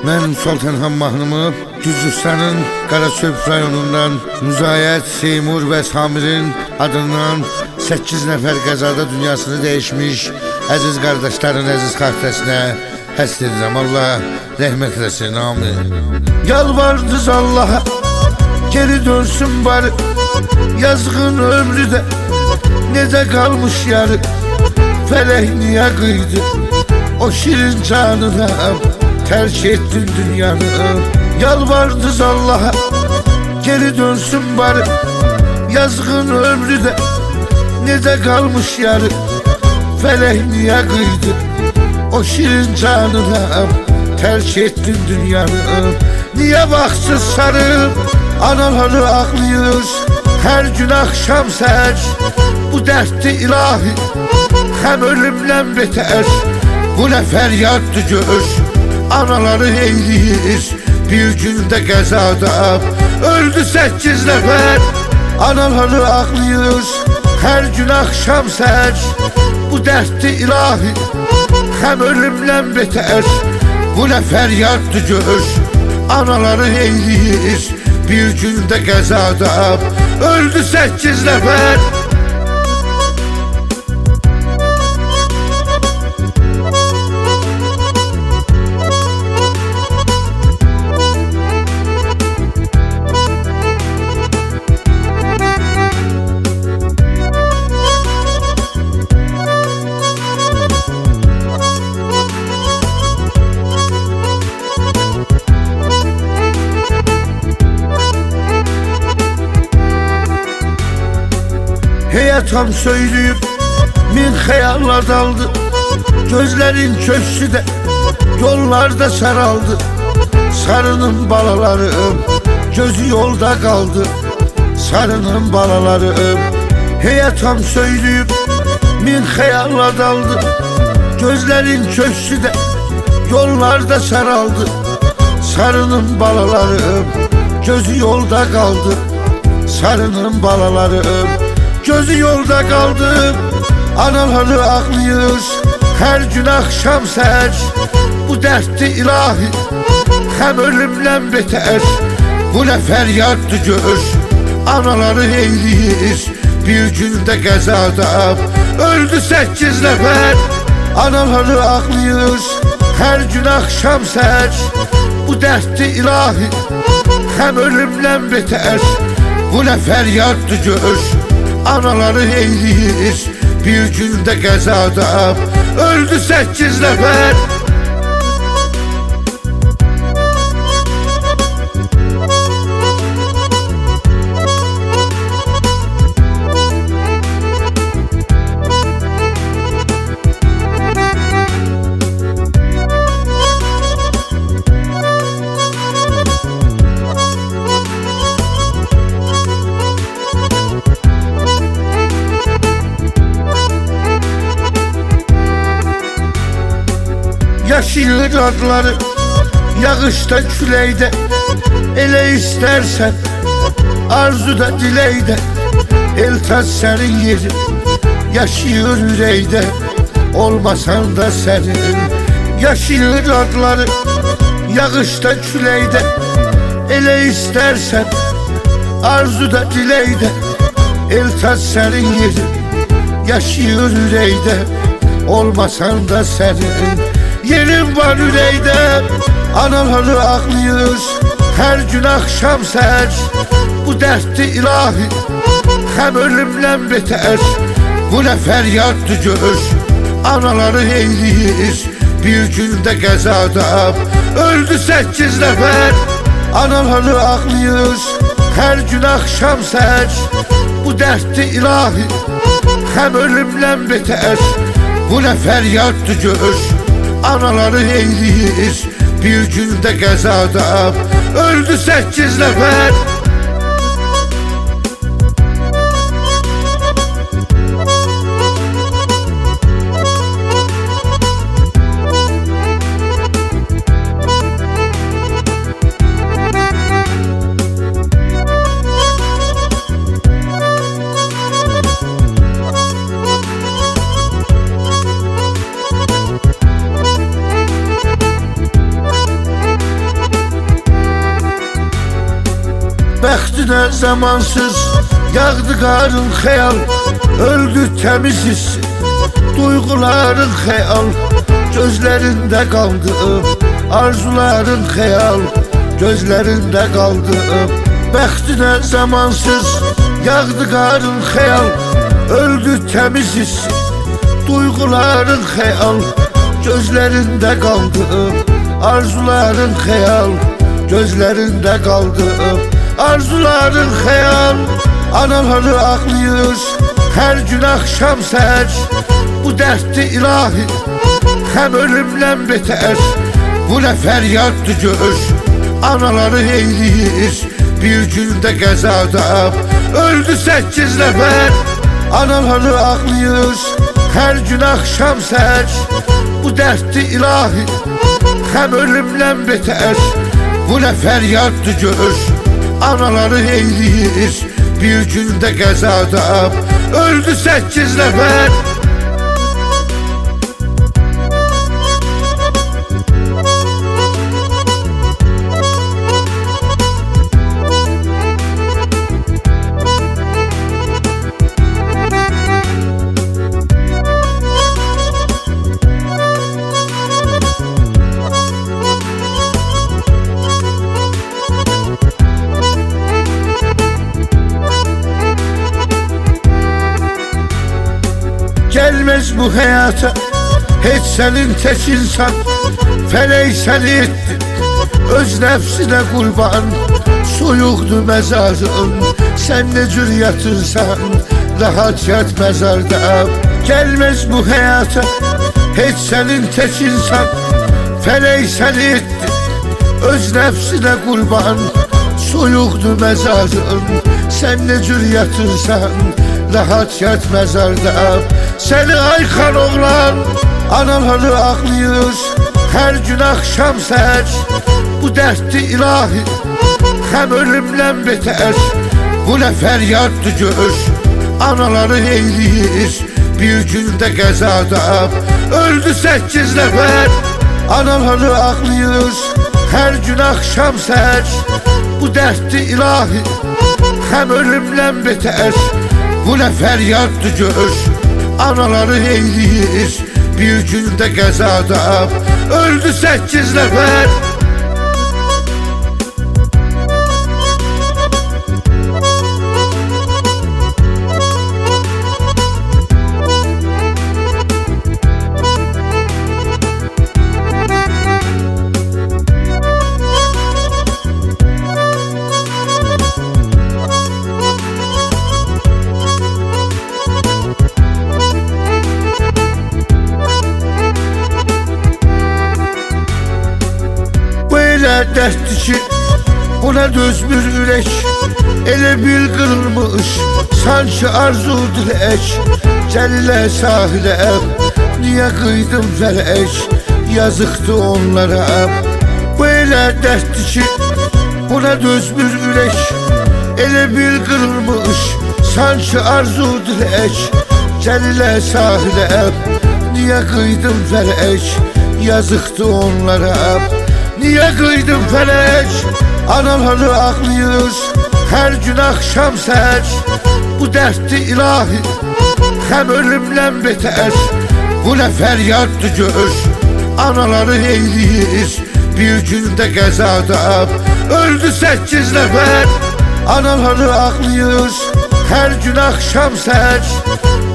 Ben Sultanhan mahnımı Gürcistan'ın Qarasöp rayonundan Müzayət, Seymur ve Samir'in adından 8 nəfər qəzada dünyasını değişmiş əziz kardeşlerin əziz xatirəsinə həsr edirəm. Allah rəhmət eləsin, amin. Yalvardız Allah'a geri dönsün bari, yazgın ömrü de necə kalmış yarı. Felek niye kıydı o şirin canına, terk ettin dünyanı. Yalvardız Allah'a geri dönsün bari, yazgın ömrü de necə kalmış yarı. Felek niye kıydı o şirin canına, terk ettin dünyanı. Niye baksız sarı anaları ağlıyor her gün akşam seher. Bu dertli ilahi hem ölümden beter, bu ne feryattı gör. Anaları eyliyir bir günde qəzada, öldü 8 nəfər. Anaları ağlıyor her gün akşam seher. Bu dertli ilahi hem ölümden beter, bu ne feryattı gör. Anaları eyliyir bir günde qəzada, öldü 8 nəfər. Heyatam söyleyip min hayalla daldı, gözlerin köşkü de yollarda saraldı. Sarının balalarım gözü yolda kaldı, sarının balalarım. Heyatam söyleyip min hayalla daldı, gözlerin köşkü de yollarda saraldı. Sarının balalarım gözü yolda kaldı, sarının balalarım. Gözü yolda kaldı, anaları ağlıyor her gün akşam seher. Bu dertli ilahi hem ölümden beter, bu ne feryattı gör. Anaları eyliyir bir günde qəzada, öldü 8 nəfər. Anaları ağlıyor her gün akşam seher. Bu dertli ilahi hem ölümden beter, bu ne feryattı gör. Anaları eyliyir bir günde qəzada, öldü 8 nəfər. Yaşılır adları yağışta küleyde, ele istersen arzuda dileyde. El taş senin yerin yaşıyor yüreğde, olmasan da senin. Yaşılır adları yağışta küleyde, ele istersen arzuda dileyde. El taş senin yerin yaşıyor yüreğde, olmasan da senin. Yerim var yüreğde, anaları ağlıyor her gün akşam seher. Bu dertli ilahi hem ölümden beter, bu ne feryattı gör. Anaları eyliyir bir günde qəzada, öldü 8 nəfər. Anaları ağlıyor her gün akşam seher. Bu dertli ilahi hem ölümden beter, bu ne feryattı gör. Anaları eyliyir bir günde qəzada, öldü 8 nəfər. Bəxtinə zamansız yağdı qarın xəyal, öldü təmiz hiss, duyğuların xəyal, gözlərində qaldı, arzuların xəyal, gözlərində qaldı. Bəxtinə zamansız yağdı qarın xəyal, öldü təmiz hiss, duyğuların xəyal, gözlərində qaldı, arzuların xəyal, gözlərində qaldı. Arzuların xəyal, anaları ağlayır hər gün axşam səhər. Bu dərddir ilahi, həm ölümdən betər. Bu nə fəryaddır gör, anaları eyləyir bir gündə qəzada. Öldü 8 nəfər, anaları ağlayır hər gün axşam səhər. Bu dərddir ilahi, həm ölümdən betər. Bu nə fəryaddır gör, anaları eyləyir bir gündə qəzada. Öldü 8 nəfər. Gelmez bu hayata hiç senin tek insan. Felek seni etti öz nefsine kurban. Soyuqdu mezarın, sen ne cür yatırsan rahat yat mezarda. Gelmez bu hayata hiç senin tek insan. Felek seni etti öz nefsine kurban. Soyuqdu mezarın, sen ne cür yatırsan rahat yat mezarda. Seni aykan oğlan, anaları ağlayır her gün akşam səhər. Bu dərddir ilahi, həm ölümdən betər. Bu nə fəryaddır gör, anaları eyləyir bir gündə qəzada. Öldü 8 nəfər, anaları ağlayır hər gün akşam səhər. Bu dərddir ilahi, həm ölümdən betər. Bu nə fəryaddır gör, anaları eyləyir bir gündə qəzada. Öldü 8 nəfər. Elə dərddir ki, buna dözmür ürək. Elə bil qırılmış, sanki arzu dilək. Gəlilə sahilə, niyə qıydım fələk? Yazıqdır onlara. Bu elə dərddir ki, buna dözmür ürək. Elə bil qırılmış, sanki arzu dilək. Gəlilə sahilə, niyə qıydım fələk? Yazıqdır onlara. Niye kıydım felek? Anaları ağlayır her gün akşam səhər. Bu dərddir ilahi, həm ölümdən betər. Bu nə fəryaddır gör, anaları eyləyir bir gündə qəzada. Öldü 8 nəfər, anaları ağlayır her gün akşam səhər.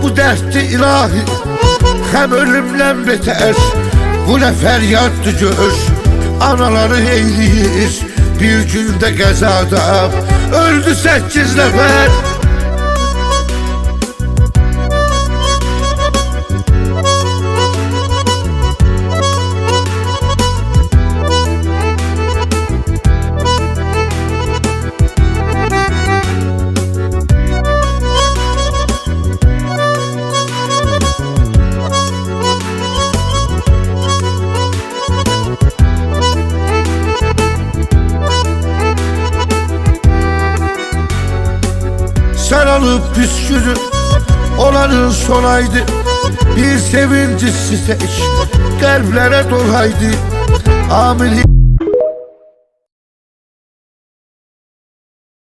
Bu dərddir ilahi, həm ölümdən betər. Bu nə fəryaddır gör, anaları eyləyir bir gündə qəzada. Öldü 8 nəfər. Sen alıp püskürü olanın sonaydı. Bir sevinci siteş kalplere dolaydı. Amil